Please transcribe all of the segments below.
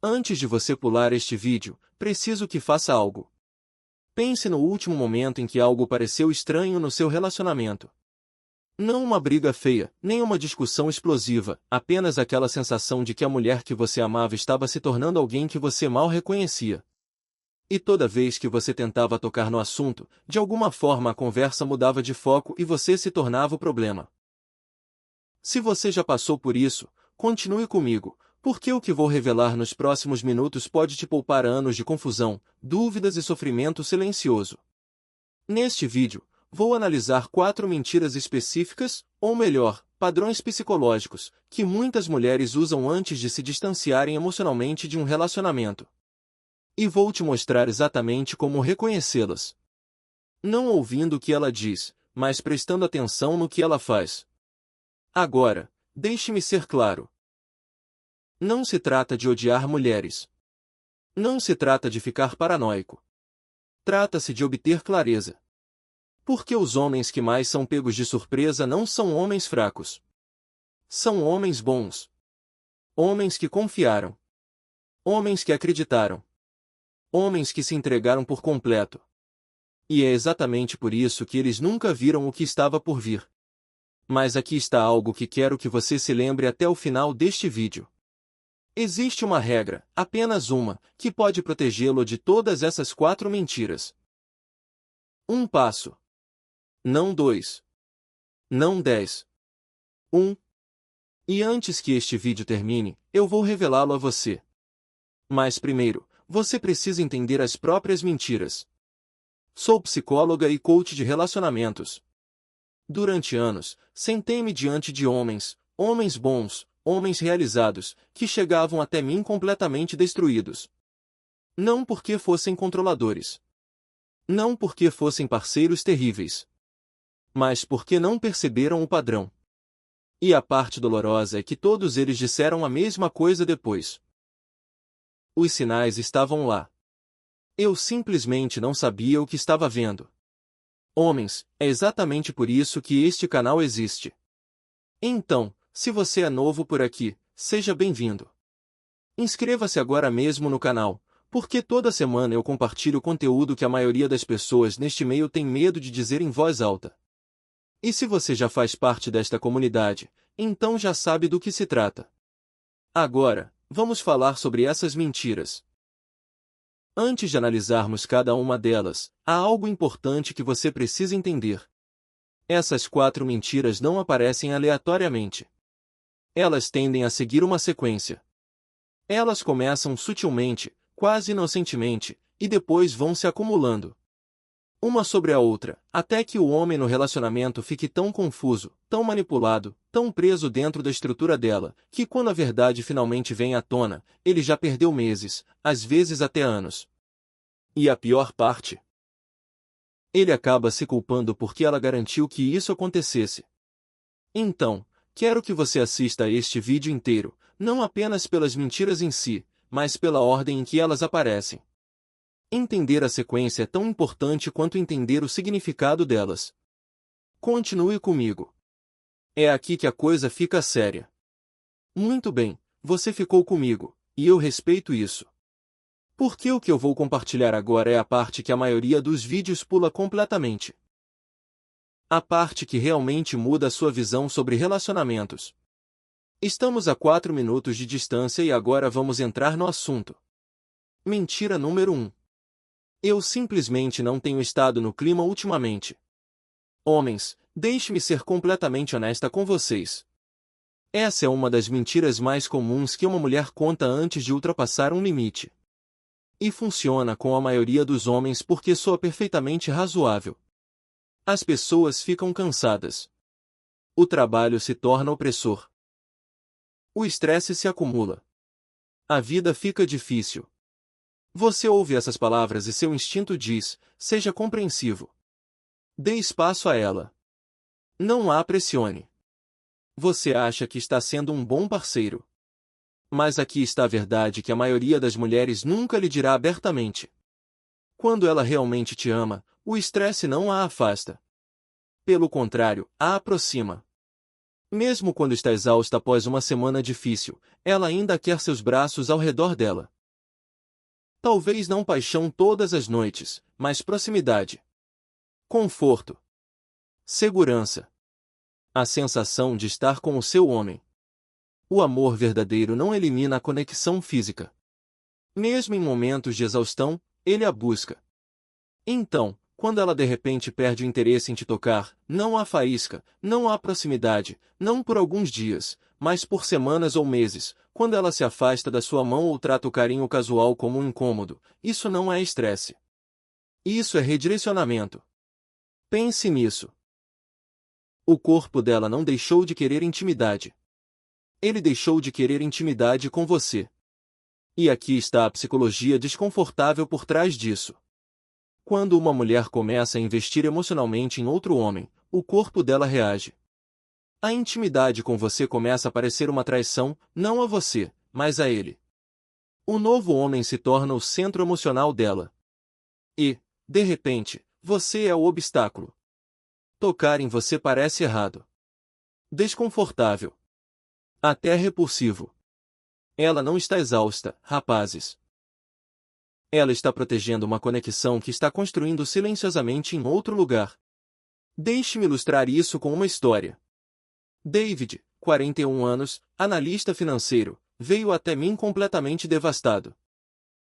Antes de você pular este vídeo, preciso que faça algo. Pense no último momento em que algo pareceu estranho no seu relacionamento. Não uma briga feia, nem uma discussão explosiva, apenas aquela sensação de que a mulher que você amava estava se tornando alguém que você mal reconhecia. E toda vez que você tentava tocar no assunto, de alguma forma a conversa mudava de foco e você se tornava o problema. Se você já passou por isso, continue comigo, porque o que vou revelar nos próximos minutos pode te poupar anos de confusão, dúvidas e sofrimento silencioso. Neste vídeo, vou analisar 4 mentiras específicas, ou melhor, padrões psicológicos, que muitas mulheres usam antes de se distanciarem emocionalmente de um relacionamento. E vou te mostrar exatamente como reconhecê-las. Não ouvindo o que ela diz, mas prestando atenção no que ela faz. Agora, deixe-me ser claro. Não se trata de odiar mulheres. Não se trata de ficar paranoico. Trata-se de obter clareza. Porque os homens que mais são pegos de surpresa não são homens fracos. São homens bons. Homens que confiaram. Homens que acreditaram. Homens que se entregaram por completo. E é exatamente por isso que eles nunca viram o que estava por vir. Mas aqui está algo que quero que você se lembre até o final deste vídeo. Existe uma regra, apenas uma, que pode protegê-lo de todas essas 4 mentiras. Um passo. Não 2. Não 10. 1. E antes que este vídeo termine, eu vou revelá-lo a você. Mas primeiro, você precisa entender as próprias mentiras. Sou psicóloga e coach de relacionamentos. Durante anos, sentei-me diante de homens bons, homens realizados, que chegavam até mim completamente destruídos. Não porque fossem controladores. Não porque fossem parceiros terríveis. Mas porque não perceberam o padrão. E a parte dolorosa é que todos eles disseram a mesma coisa depois. Os sinais estavam lá. Eu simplesmente não sabia o que estava vendo. Homens, é exatamente por isso que este canal existe. Então, se você é novo por aqui, seja bem-vindo. Inscreva-se agora mesmo no canal, porque toda semana eu compartilho conteúdo que a maioria das pessoas neste meio tem medo de dizer em voz alta. E se você já faz parte desta comunidade, então já sabe do que se trata. Agora, vamos falar sobre essas mentiras. Antes de analisarmos cada uma delas, há algo importante que você precisa entender. Essas 4 mentiras não aparecem aleatoriamente. Elas tendem a seguir uma sequência. Elas começam sutilmente, quase inocentemente, e depois vão se acumulando. Uma sobre a outra, até que o homem no relacionamento fique tão confuso, tão manipulado, tão preso dentro da estrutura dela, que quando a verdade finalmente vem à tona, ele já perdeu meses, às vezes até anos. E a pior parte? Ele acaba se culpando porque ela garantiu que isso acontecesse. Então, quero que você assista a este vídeo inteiro, não apenas pelas mentiras em si, mas pela ordem em que elas aparecem. Entender a sequência é tão importante quanto entender o significado delas. Continue comigo. É aqui que a coisa fica séria. Muito bem, você ficou comigo, e eu respeito isso. Porque o que eu vou compartilhar agora é a parte que a maioria dos vídeos pula completamente. A parte que realmente muda a sua visão sobre relacionamentos. Estamos a 4 minutos de distância e agora vamos entrar no assunto. Mentira número 1. Eu simplesmente não tenho estado no clima ultimamente. Homens, deixe-me ser completamente honesta com vocês. Essa é uma das mentiras mais comuns que uma mulher conta antes de ultrapassar um limite. E funciona com a maioria dos homens porque soa perfeitamente razoável. As pessoas ficam cansadas. O trabalho se torna opressor. O estresse se acumula. A vida fica difícil. Você ouve essas palavras e seu instinto diz, seja compreensivo. Dê espaço a ela. Não a pressione. Você acha que está sendo um bom parceiro. Mas aqui está a verdade que a maioria das mulheres nunca lhe dirá abertamente. Quando ela realmente te ama, o estresse não a afasta. Pelo contrário, a aproxima. Mesmo quando está exausta após uma semana difícil, ela ainda quer seus braços ao redor dela. Talvez não paixão todas as noites, mas proximidade. Conforto. Segurança. A sensação de estar com o seu homem. O amor verdadeiro não elimina a conexão física. Mesmo em momentos de exaustão, ele a busca. Então, quando ela de repente perde o interesse em te tocar, não há faísca, não há proximidade, não por alguns dias, mas por semanas ou meses, quando ela se afasta da sua mão ou trata o carinho casual como um incômodo, isso não é estresse. Isso é redirecionamento. Pense nisso. O corpo dela não deixou de querer intimidade. Ele deixou de querer intimidade com você. E aqui está a psicologia desconfortável por trás disso. Quando uma mulher começa a investir emocionalmente em outro homem, o corpo dela reage. A intimidade com você começa a parecer uma traição, não a você, mas a ele. O novo homem se torna o centro emocional dela. E, de repente, você é o obstáculo. Tocar em você parece errado. Desconfortável. Até repulsivo. Ela não está exausta, rapazes. Ela está protegendo uma conexão que está construindo silenciosamente em outro lugar. Deixe-me ilustrar isso com uma história. David, 41 anos, analista financeiro, veio até mim completamente devastado.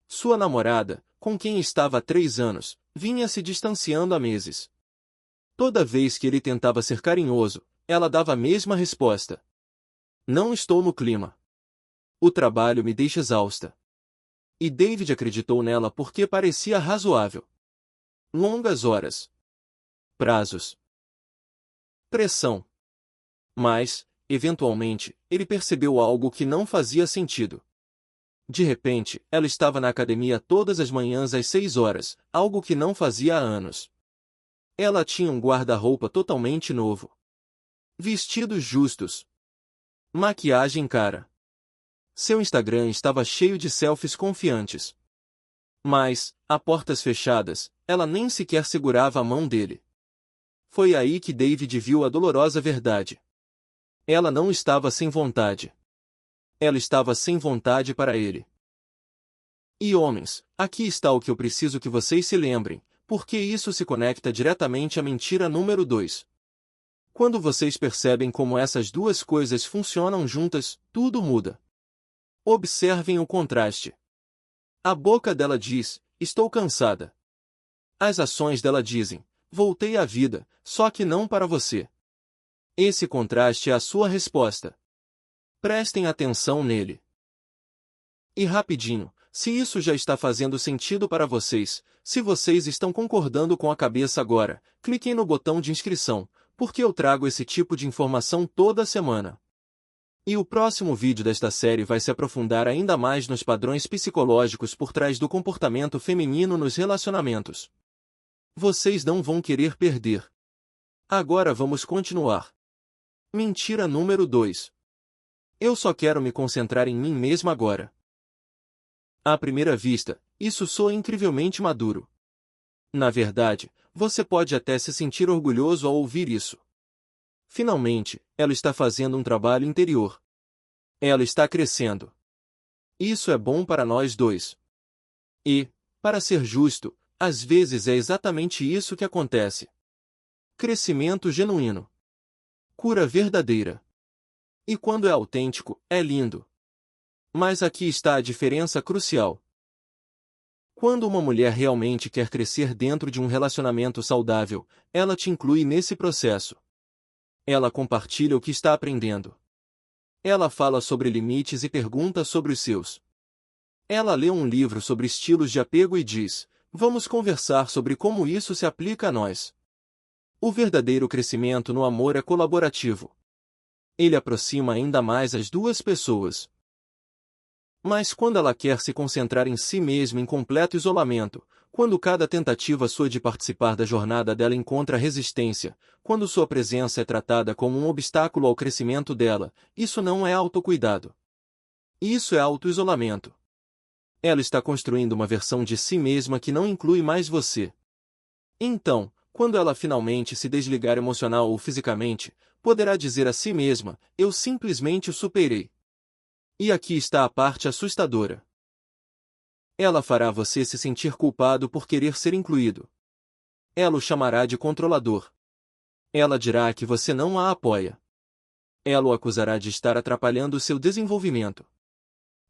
Sua namorada, com quem estava há 3 anos, vinha se distanciando há meses. Toda vez que ele tentava ser carinhoso, ela dava a mesma resposta. Não estou no clima. O trabalho me deixa exausta. E David acreditou nela porque parecia razoável. Longas horas. Prazos. Pressão. Mas, eventualmente, ele percebeu algo que não fazia sentido. De repente, ela estava na academia todas as manhãs às 6 horas, algo que não fazia há anos. Ela tinha um guarda-roupa totalmente novo. Vestidos justos. Maquiagem cara. Seu Instagram estava cheio de selfies confiantes. Mas, a portas fechadas, ela nem sequer segurava a mão dele. Foi aí que David viu a dolorosa verdade. Ela não estava sem vontade. Ela estava sem vontade para ele. E homens, aqui está o que eu preciso que vocês se lembrem, porque isso se conecta diretamente à mentira número 2. Quando vocês percebem como essas duas coisas funcionam juntas, tudo muda. Observem o contraste. A boca dela diz, estou cansada. As ações dela dizem, voltei à vida, só que não para você. Esse contraste é a sua resposta. Prestem atenção nele. E rapidinho, se isso já está fazendo sentido para vocês, se vocês estão concordando com a cabeça agora, cliquem no botão de inscrição, porque eu trago esse tipo de informação toda semana. E o próximo vídeo desta série vai se aprofundar ainda mais nos padrões psicológicos por trás do comportamento feminino nos relacionamentos. Vocês não vão querer perder. Agora vamos continuar. Mentira número 2. Eu só quero me concentrar em mim mesma agora. À primeira vista, isso soa incrivelmente maduro. Na verdade, você pode até se sentir orgulhoso ao ouvir isso. Finalmente, ela está fazendo um trabalho interior. Ela está crescendo. Isso é bom para nós dois. E, para ser justo, às vezes é exatamente isso que acontece. Crescimento genuíno. Cura verdadeira. E quando é autêntico, é lindo. Mas aqui está a diferença crucial. Quando uma mulher realmente quer crescer dentro de um relacionamento saudável, ela te inclui nesse processo. Ela compartilha o que está aprendendo. Ela fala sobre limites e pergunta sobre os seus. Ela lê um livro sobre estilos de apego e diz, vamos conversar sobre como isso se aplica a nós. O verdadeiro crescimento no amor é colaborativo. Ele aproxima ainda mais as duas pessoas. Mas quando ela quer se concentrar em si mesma em completo isolamento, quando cada tentativa sua de participar da jornada dela encontra resistência, quando sua presença é tratada como um obstáculo ao crescimento dela, isso não é autocuidado. Isso é auto-isolamento. Ela está construindo uma versão de si mesma que não inclui mais você. Então, quando ela finalmente se desligar emocional ou fisicamente, poderá dizer a si mesma: eu simplesmente o superei. E aqui está a parte assustadora. Ela fará você se sentir culpado por querer ser incluído. Ela o chamará de controlador. Ela dirá que você não a apoia. Ela o acusará de estar atrapalhando seu desenvolvimento.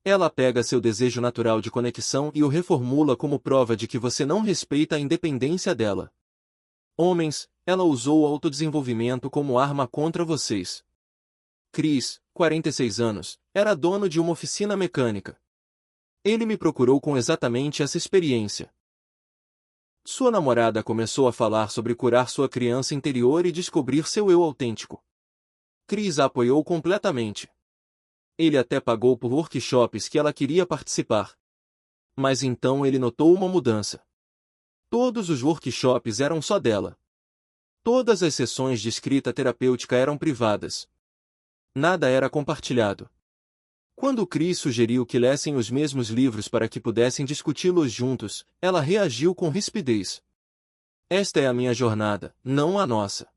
Ela pega seu desejo natural de conexão e o reformula como prova de que você não respeita a independência dela. Homens, ela usou o autodesenvolvimento como arma contra vocês. Chris, 46 anos, era dono de uma oficina mecânica. Ele me procurou com exatamente essa experiência. Sua namorada começou a falar sobre curar sua criança interior e descobrir seu eu autêntico. Chris a apoiou completamente. Ele até pagou por workshops que ela queria participar. Mas então ele notou uma mudança. Todos os workshops eram só dela. Todas as sessões de escrita terapêutica eram privadas. Nada era compartilhado. Quando Chris sugeriu que lessem os mesmos livros para que pudessem discuti-los juntos, ela reagiu com rispidez. Esta é a minha jornada, não a nossa.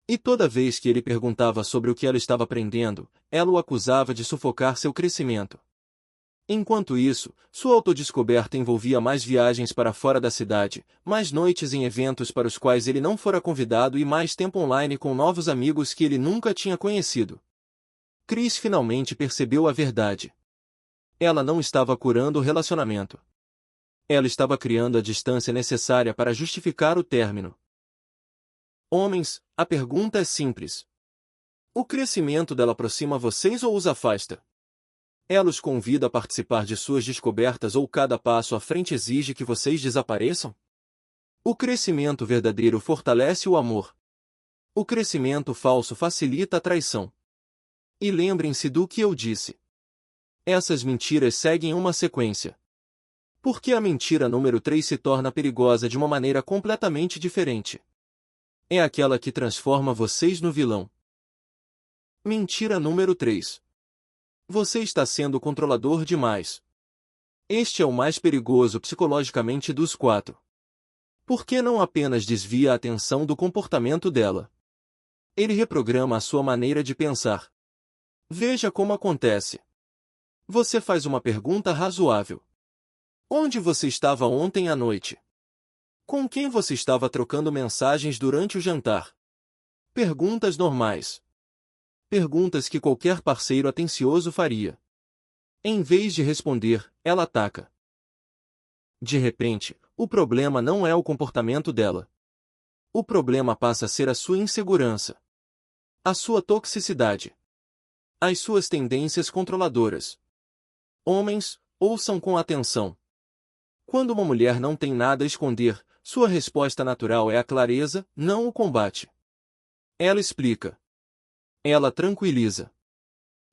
E toda vez que ele perguntava sobre o que ela estava aprendendo, ela o acusava de sufocar seu crescimento. Enquanto isso, sua autodescoberta envolvia mais viagens para fora da cidade, mais noites em eventos para os quais ele não fora convidado e mais tempo online com novos amigos que ele nunca tinha conhecido. Chris finalmente percebeu a verdade. Ela não estava curando o relacionamento. Ela estava criando a distância necessária para justificar o término. Homens, a pergunta é simples. O crescimento dela aproxima vocês ou os afasta? Ela os convida a participar de suas descobertas ou cada passo à frente exige que vocês desapareçam? O crescimento verdadeiro fortalece o amor. O crescimento falso facilita a traição. E lembrem-se do que eu disse. Essas mentiras seguem uma sequência. Porque a mentira número 3 se torna perigosa de uma maneira completamente diferente. É aquela que transforma vocês no vilão. Mentira número 3. Você está sendo controlador demais. Este é o mais perigoso psicologicamente dos 4. Porque não apenas desvia a atenção do comportamento dela. Ele reprograma a sua maneira de pensar. Veja como acontece. Você faz uma pergunta razoável. Onde você estava ontem à noite? Com quem você estava trocando mensagens durante o jantar? Perguntas normais. Perguntas que qualquer parceiro atencioso faria. Em vez de responder, ela ataca. De repente, o problema não é o comportamento dela. O problema passa a ser a sua insegurança. A sua toxicidade. As suas tendências controladoras. Homens, ouçam com atenção. Quando uma mulher não tem nada a esconder, sua resposta natural é a clareza, não o combate. Ela explica. Ela tranquiliza.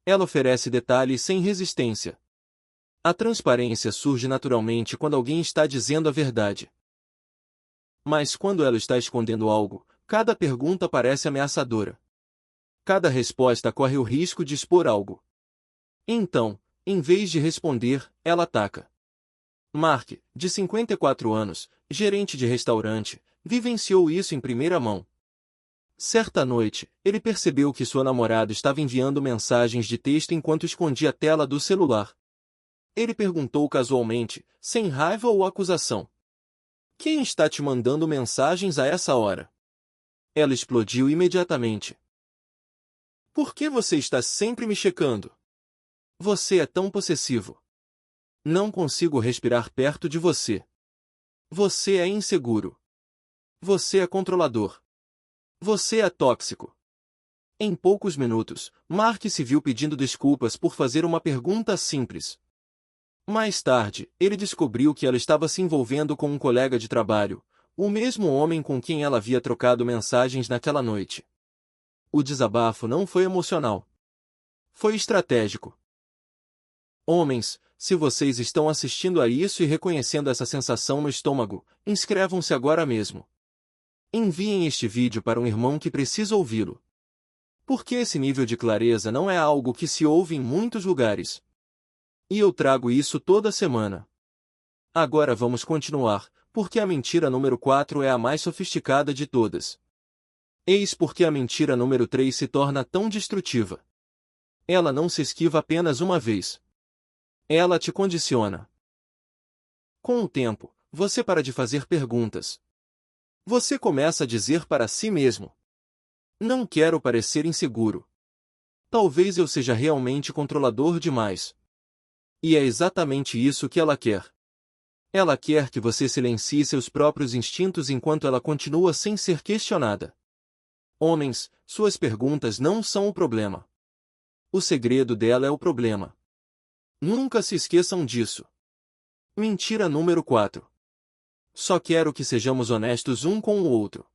Ela oferece detalhes sem resistência. A transparência surge naturalmente quando alguém está dizendo a verdade. Mas quando ela está escondendo algo, cada pergunta parece ameaçadora. Cada resposta corre o risco de expor algo. Então, em vez de responder, ela ataca. Mark, de 54 anos, gerente de restaurante, vivenciou isso em primeira mão. Certa noite, ele percebeu que sua namorada estava enviando mensagens de texto enquanto escondia a tela do celular. Ele perguntou casualmente, sem raiva ou acusação. Quem está te mandando mensagens a essa hora? Ela explodiu imediatamente. Por que você está sempre me checando? Você é tão possessivo. Não consigo respirar perto de você. Você é inseguro. Você é controlador. Você é tóxico. Em poucos minutos, Mark se viu pedindo desculpas por fazer uma pergunta simples. Mais tarde, ele descobriu que ela estava se envolvendo com um colega de trabalho, o mesmo homem com quem ela havia trocado mensagens naquela noite. O desabafo não foi emocional. Foi estratégico. Homens, se vocês estão assistindo a isso e reconhecendo essa sensação no estômago, inscrevam-se agora mesmo. Enviem este vídeo para um irmão que precisa ouvi-lo. Porque esse nível de clareza não é algo que se ouve em muitos lugares. E eu trago isso toda semana. Agora vamos continuar, porque a mentira número 4 é a mais sofisticada de todas. Eis porque a mentira número 3 se torna tão destrutiva. Ela não se esquiva apenas uma vez. Ela te condiciona. Com o tempo, você para de fazer perguntas. Você começa a dizer para si mesmo: não quero parecer inseguro. Talvez eu seja realmente controlador demais. E é exatamente isso que ela quer. Ela quer que você silencie seus próprios instintos enquanto ela continua sem ser questionada. Homens, suas perguntas não são o problema. O segredo dela é o problema. Nunca se esqueçam disso. Mentira número 4. Só quero que sejamos honestos um com o outro.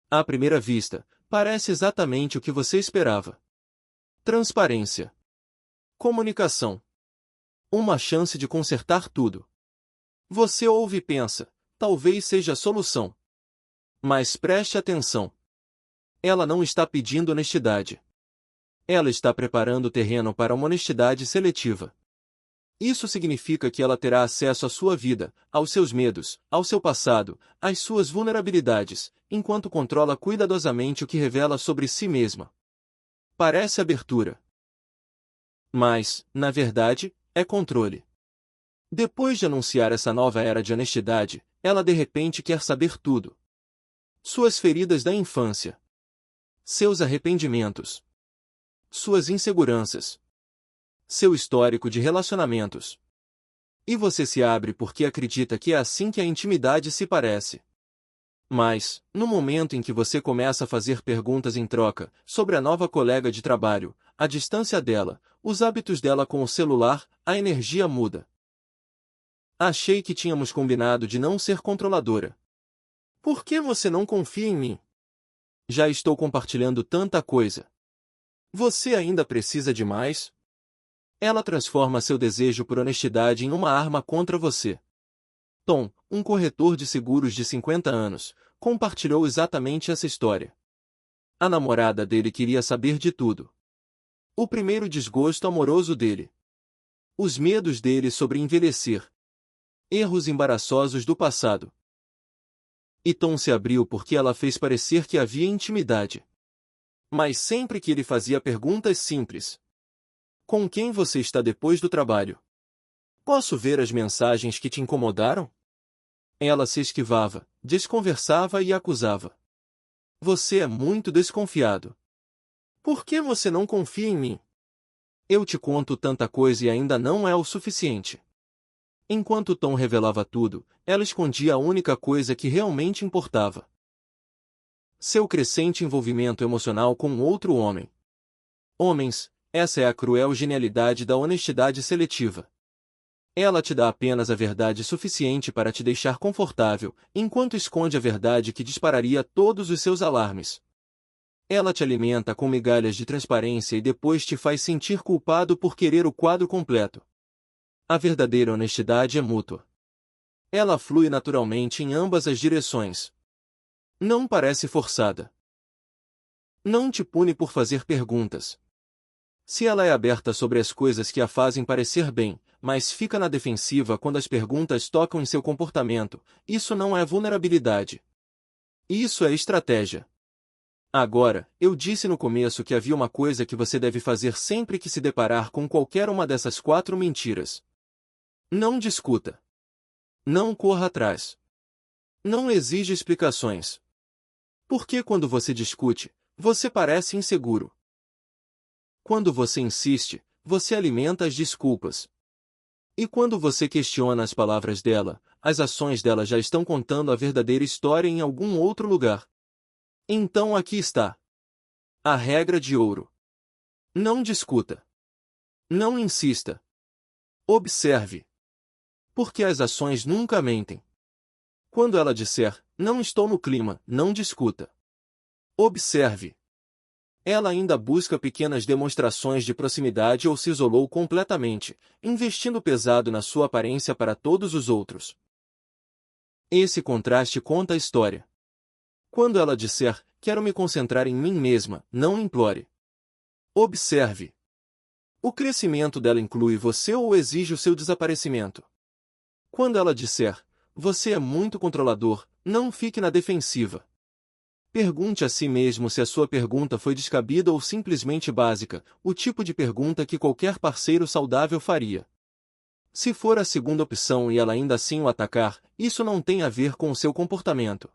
À primeira vista, parece exatamente o que você esperava. Transparência. Comunicação. Uma chance de consertar tudo. Você ouve e pensa, talvez seja a solução. Mas preste atenção. Ela não está pedindo honestidade. Ela está preparando o terreno para uma honestidade seletiva. Isso significa que ela terá acesso à sua vida, aos seus medos, ao seu passado, às suas vulnerabilidades, enquanto controla cuidadosamente o que revela sobre si mesma. Parece abertura. Mas, na verdade, é controle. Depois de anunciar essa nova era de honestidade, ela de repente quer saber tudo. Suas feridas da infância. Seus arrependimentos. Suas inseguranças. Seu histórico de relacionamentos. E você se abre porque acredita que é assim que a intimidade se parece. Mas, no momento em que você começa a fazer perguntas em troca, sobre a nova colega de trabalho, a distância dela, os hábitos dela com o celular, a energia muda. Achei que tínhamos combinado de não ser controladora. Por que você não confia em mim? Já estou compartilhando tanta coisa. Você ainda precisa de mais? Ela transforma seu desejo por honestidade em uma arma contra você. Tom, um corretor de seguros de 50 anos, compartilhou exatamente essa história. A namorada dele queria saber de tudo. O primeiro desgosto amoroso dele. Os medos dele sobre envelhecer. Erros embaraçosos do passado. E Tom se abriu porque ela fez parecer que havia intimidade. Mas sempre que ele fazia perguntas simples. Com quem você está depois do trabalho? Posso ver as mensagens que te incomodaram? Ela se esquivava, desconversava e acusava. Você é muito desconfiado. Por que você não confia em mim? Eu te conto tanta coisa e ainda não é o suficiente. Enquanto Tom revelava tudo, ela escondia a única coisa que realmente importava. Seu crescente envolvimento emocional com outro homem. Homens, essa é a cruel genialidade da honestidade seletiva. Ela te dá apenas a verdade suficiente para te deixar confortável, enquanto esconde a verdade que dispararia todos os seus alarmes. Ela te alimenta com migalhas de transparência e depois te faz sentir culpado por querer o quadro completo. A verdadeira honestidade é mútua. Ela flui naturalmente em ambas as direções. Não parece forçada. Não te pune por fazer perguntas. Se ela é aberta sobre as coisas que a fazem parecer bem, mas fica na defensiva quando as perguntas tocam em seu comportamento, isso não é vulnerabilidade. Isso é estratégia. Agora, eu disse no começo que havia uma coisa que você deve fazer sempre que se deparar com qualquer uma dessas 4 mentiras. Não discuta. Não corra atrás. Não exija explicações. Porque quando você discute, você parece inseguro. Quando você insiste, você alimenta as desculpas. E quando você questiona as palavras dela, as ações dela já estão contando a verdadeira história em algum outro lugar. Então aqui está. A regra de ouro. Não discuta. Não insista. Observe. Porque as ações nunca mentem. Quando ela disser, não estou no clima, não discuta. Observe. Ela ainda busca pequenas demonstrações de proximidade ou se isolou completamente, investindo pesado na sua aparência para todos os outros. Esse contraste conta a história. Quando ela disser, quero me concentrar em mim mesma, não implore. Observe. O crescimento dela inclui você ou exige o seu desaparecimento? Quando ela disser, você é muito controlador, não fique na defensiva. Pergunte a si mesmo se a sua pergunta foi descabida ou simplesmente básica, o tipo de pergunta que qualquer parceiro saudável faria. Se for a segunda opção e ela ainda assim o atacar, isso não tem a ver com o seu comportamento.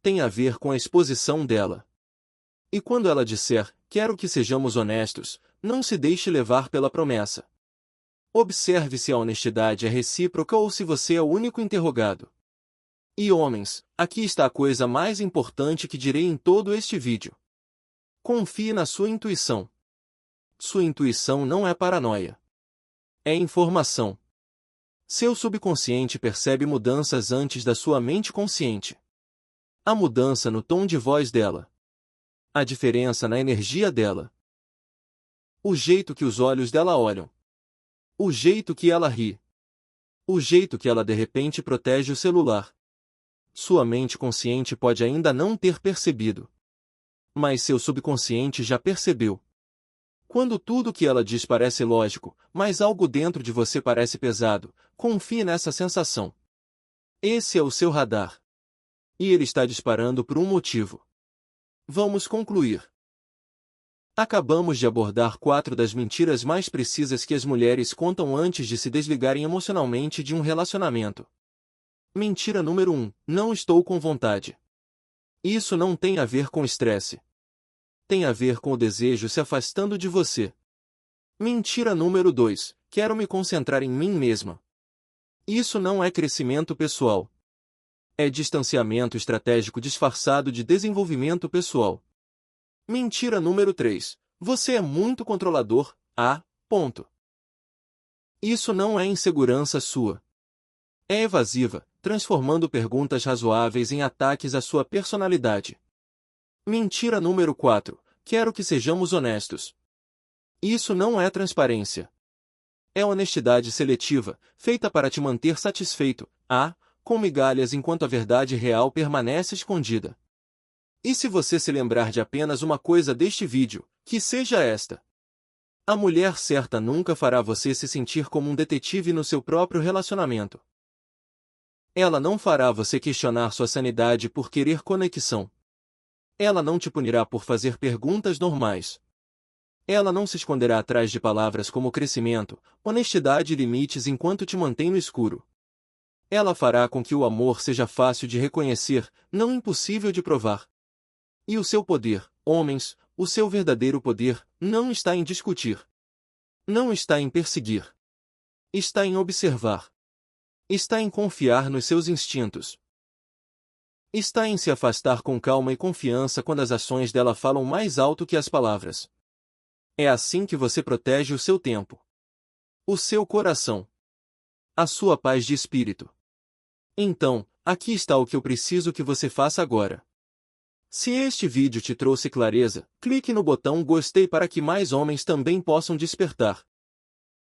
Tem a ver com a exposição dela. E quando ela disser, quero que sejamos honestos, não se deixe levar pela promessa. Observe se a honestidade é recíproca ou se você é o único interrogado. E homens, aqui está a coisa mais importante que direi em todo este vídeo. Confie na sua intuição. Sua intuição não é paranoia. É informação. Seu subconsciente percebe mudanças antes da sua mente consciente. A mudança no tom de voz dela. A diferença na energia dela. O jeito que os olhos dela olham. O jeito que ela ri. O jeito que ela de repente protege o celular. Sua mente consciente pode ainda não ter percebido. Mas seu subconsciente já percebeu. Quando tudo o que ela diz parece lógico, mas algo dentro de você parece pesado, confie nessa sensação. Esse é o seu radar. E ele está disparando por um motivo. Vamos concluir. Acabamos de abordar 4 das mentiras mais precisas que as mulheres contam antes de se desligarem emocionalmente de um relacionamento. Mentira número 1. Não estou com vontade. Isso não tem a ver com estresse. Tem a ver com o desejo se afastando de você. Mentira número 2. Quero me concentrar em mim mesma. Isso não é crescimento pessoal. É distanciamento estratégico disfarçado de desenvolvimento pessoal. Mentira número 3. Você é muito controlador, ponto. Isso não é insegurança sua. É evasiva, transformando perguntas razoáveis em ataques à sua personalidade. Mentira número 4. Quero que sejamos honestos. Isso não é transparência. É honestidade seletiva, feita para te manter satisfeito, com migalhas enquanto a verdade real permanece escondida. E se você se lembrar de apenas uma coisa deste vídeo, que seja esta. A mulher certa nunca fará você se sentir como um detetive no seu próprio relacionamento. Ela não fará você questionar sua sanidade por querer conexão. Ela não te punirá por fazer perguntas normais. Ela não se esconderá atrás de palavras como crescimento, honestidade e limites enquanto te mantém no escuro. Ela fará com que o amor seja fácil de reconhecer, não impossível de provar. E o seu poder, homens, o seu verdadeiro poder, não está em discutir. Não está em perseguir. Está em observar. Está em confiar nos seus instintos. Está em se afastar com calma e confiança quando as ações dela falam mais alto que as palavras. É assim que você protege o seu tempo. O seu coração. A sua paz de espírito. Então, aqui está o que eu preciso que você faça agora. Se este vídeo te trouxe clareza, clique no botão gostei para que mais homens também possam despertar.